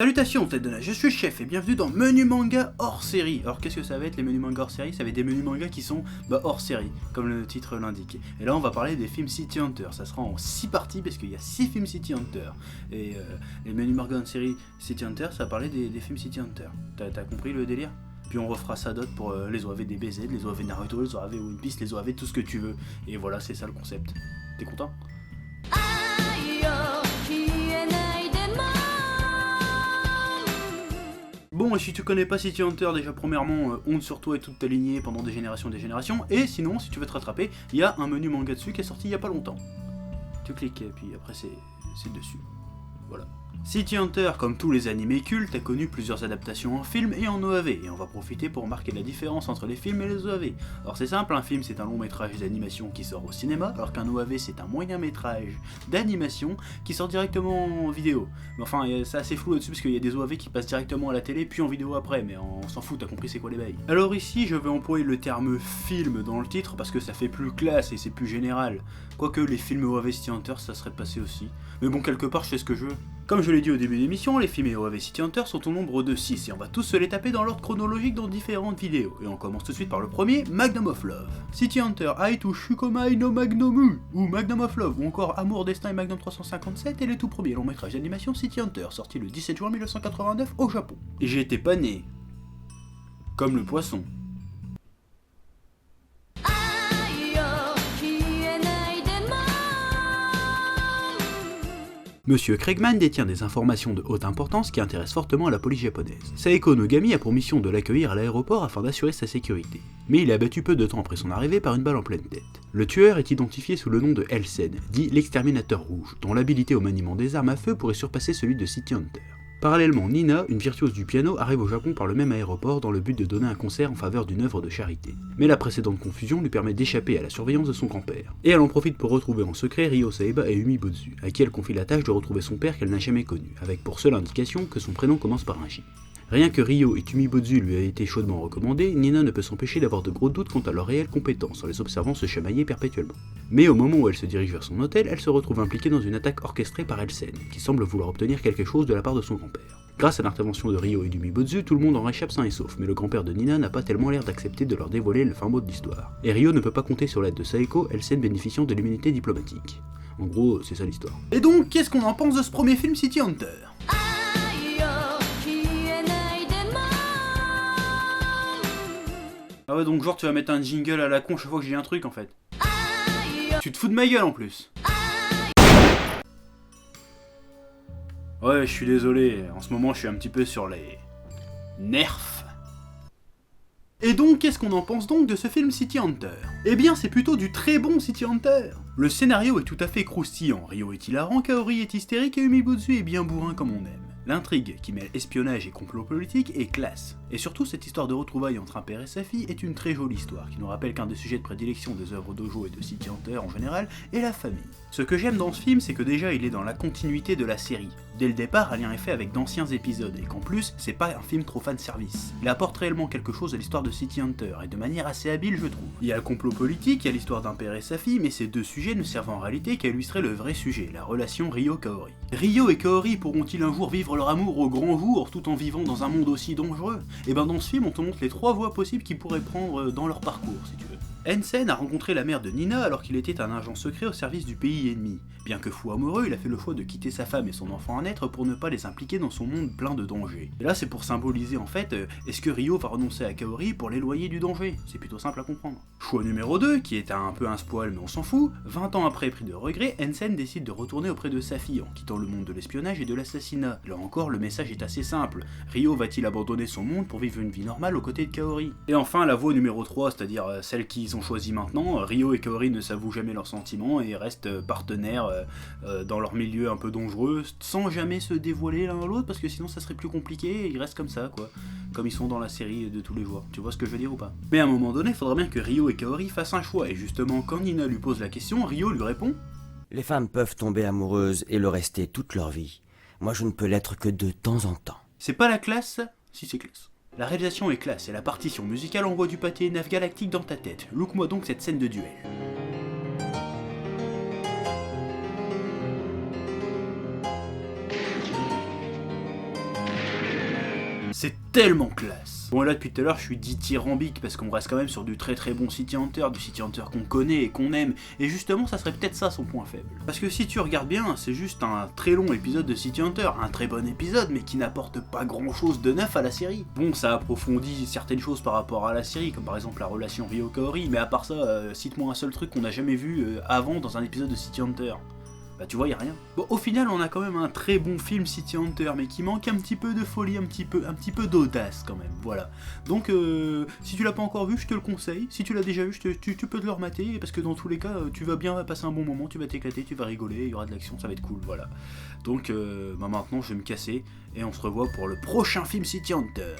Salutations tête de nage, je suis Chef et bienvenue dans Menu Manga hors série. Alors qu'est-ce que ça va être les menus manga hors série? Ça va être des menus manga qui sont hors série, comme le titre l'indique. Et là on va parler des films City Hunter, ça sera en 6 parties parce qu'il y a 6 films City Hunter. Et les menus manga hors série City Hunter, ça va parler des films City Hunter. T'as compris le délire? Puis on refera ça d'autres pour les OAV des BZ, les OAV Naruto, les OAV One Piece, les OAV tout ce que tu veux. Et voilà, c'est ça le concept. T'es content? Bon, et si tu connais pas City Hunter, déjà premièrement, honte sur toi et toute ta lignée pendant des générations, et sinon, si tu veux te rattraper, il y a un menu manga dessus qui est sorti il y a pas longtemps. Tu cliques et puis après c'est dessus. Voilà. City Hunter, comme tous les animés cultes, a connu plusieurs adaptations en film et en OAV, et on va profiter pour marquer la différence entre les films et les OAV. Alors c'est simple, un film c'est un long métrage d'animation qui sort au cinéma, alors qu'un OAV c'est un moyen métrage d'animation qui sort directement en vidéo. Mais enfin, c'est assez flou là-dessus parce qu'il y a des OAV qui passent directement à la télé puis en vidéo après, mais on s'en fout, t'as compris c'est quoi les bails. Alors ici, je vais employer le terme film dans le titre parce que ça fait plus classe et c'est plus général. Quoique les films OAV City Hunter ça serait passé aussi. Mais bon, quelque part je fais ce que je veux. Comme je l'ai dit au début de l'émission, les films et OAV City Hunter sont au nombre de 6 et on va tous se les taper dans l'ordre chronologique dans différentes vidéos. Et on commence tout de suite par le premier, Magnum of Love. City Hunter Aitu Shukomai no Magnomu, ou Magnum of Love, ou encore Amour, Destin et Magnum 357 est le tout premier long métrage d'animation City Hunter, sorti le 17 juin 1989 au Japon. Et j'ai été pas né. Comme le poisson. Monsieur Craigman détient des informations de haute importance qui intéressent fortement la police japonaise. Saeko Nogami a pour mission de l'accueillir à l'aéroport afin d'assurer sa sécurité. Mais il est abattu peu de temps après son arrivée par une balle en pleine tête. Le tueur est identifié sous le nom de Elsen, dit l'exterminateur rouge, dont l'habilité au maniement des armes à feu pourrait surpasser celui de City Hunter. Parallèlement, Nina, une virtuose du piano, arrive au Japon par le même aéroport dans le but de donner un concert en faveur d'une œuvre de charité. Mais la précédente confusion lui permet d'échapper à la surveillance de son grand-père. Et elle en profite pour retrouver en secret Ryo Saeba et Umi Bozu, à qui elle confie la tâche de retrouver son père qu'elle n'a jamais connu, avec pour seule indication que son prénom commence par un J. Rien que Ryo et Umi Bozu lui aient été chaudement recommandés, Nina ne peut s'empêcher d'avoir de gros doutes quant à leur réelle compétence en les observant se chamailler perpétuellement. Mais au moment où elle se dirige vers son hôtel, elle se retrouve impliquée dans une attaque orchestrée par Elsen, qui semble vouloir obtenir quelque chose de la part de son grand-père. Grâce à l'intervention de Ryo et d'Umi Bozu, tout le monde en réchappe sain et sauf, mais le grand-père de Nina n'a pas tellement l'air d'accepter de leur dévoiler le fin mot de l'histoire. Et Ryo ne peut pas compter sur l'aide de Saeko, Elsen bénéficiant de l'immunité diplomatique. En gros, c'est ça l'histoire. Et donc, qu'est-ce qu'on en pense de ce premier film City Hunter ? Ah ouais, donc genre tu vas mettre un jingle à la con chaque fois que j'ai un truc en fait. Tu te fous de ma gueule en plus. Ouais, je suis désolé, en ce moment je suis un petit peu sur les nerfs. Et donc, qu'est-ce qu'on en pense donc de ce film City Hunter? Eh bien, c'est plutôt du très bon City Hunter. Le scénario est tout à fait croustillant, Ryo est hilarant, Kaori est hystérique et Umi Bozu est bien bourrin comme on aime. L'intrigue, qui mêle espionnage et complot politique, est classe. Et surtout, cette histoire de retrouvailles entre un père et sa fille est une très jolie histoire, qui nous rappelle qu'un des sujets de prédilection des œuvres d'Ojo et de City Hunter en général est la famille. Ce que j'aime dans ce film, c'est que déjà il est dans la continuité de la série. Dès le départ, un lien est fait avec d'anciens épisodes, et qu'en plus, c'est pas un film trop fanservice. Il apporte réellement quelque chose à l'histoire de City Hunter, et de manière assez habile je trouve. Il y a le complot politique, il y a l'histoire d'un père et sa fille, mais ces deux sujets ne servent en réalité qu'à illustrer le vrai sujet, la relation Ryo-Kaori. Ryo et Kaori pourront-ils un jour vivre leur amour au grand jour, tout en vivant dans un monde aussi dangereux? Et ben dans ce film, on te montre les 3 voies possibles qu'ils pourraient prendre dans leur parcours, si tu veux. Ensen a rencontré la mère de Nina alors qu'il était un agent secret au service du pays ennemi. Bien que fou amoureux, il a fait le choix de quitter sa femme et son enfant à naître pour ne pas les impliquer dans son monde plein de dangers. Et là c'est pour symboliser en fait, est-ce que Ryo va renoncer à Kaori pour l'éloigner du danger? C'est plutôt simple à comprendre. Choix numéro 2, qui est un peu un spoil mais on s'en fout, 20 ans après pris de regret, Ensen décide de retourner auprès de sa fille en quittant le monde de l'espionnage et de l'assassinat. Là encore, le message est assez simple, Ryo va-t-il abandonner son monde pour vivre une vie normale aux côtés de Kaori? Et enfin la voie numéro 3, c'est-à-dire celle qu'ils ont choisie maintenant, Ryo et Kaori ne s'avouent jamais leurs sentiments et restent partenaires dans leur milieu un peu dangereux, sans jamais se dévoiler l'un à l'autre, parce que sinon ça serait plus compliqué, et ils restent comme ça, quoi. Comme ils sont dans la série de tous les jours. Tu vois ce que je veux dire ou pas? Mais à un moment donné, il faudra bien que Ryo et Kaori fassent un choix, et justement, quand Nina lui pose la question, Ryo lui répond: Les femmes peuvent tomber amoureuses et le rester toute leur vie. Moi je ne peux l'être que de temps en temps. C'est pas la classe, ça? Si, c'est classe. La réalisation est classe, et la partition musicale envoie du pâté naf galactique dans ta tête. Look-moi donc cette scène de duel. C'est tellement classe. Bon, là depuis tout à l'heure je suis dithyrambique parce qu'on reste quand même sur du très très bon City Hunter, du City Hunter qu'on connaît et qu'on aime, et justement ça serait peut-être ça son point faible. Parce que si tu regardes bien, c'est juste un très long épisode de City Hunter, un très bon épisode mais qui n'apporte pas grand chose de neuf à la série. Bon, ça approfondit certaines choses par rapport à la série, comme par exemple la relation Ryo-Kaori, mais à part ça, cite-moi un seul truc qu'on n'a jamais vu avant dans un épisode de City Hunter. Bah tu vois, y a rien. Bon, au final, on a quand même un très bon film City Hunter, mais qui manque un petit peu de folie, un petit peu d'audace quand même, voilà. Donc, si tu l'as pas encore vu, je te le conseille. Si tu l'as déjà vu, tu peux te le remater, parce que dans tous les cas, tu vas bien passer un bon moment, tu vas t'éclater, tu vas rigoler, il y aura de l'action, ça va être cool, voilà. Donc, maintenant, je vais me casser, et on se revoit pour le prochain film City Hunter.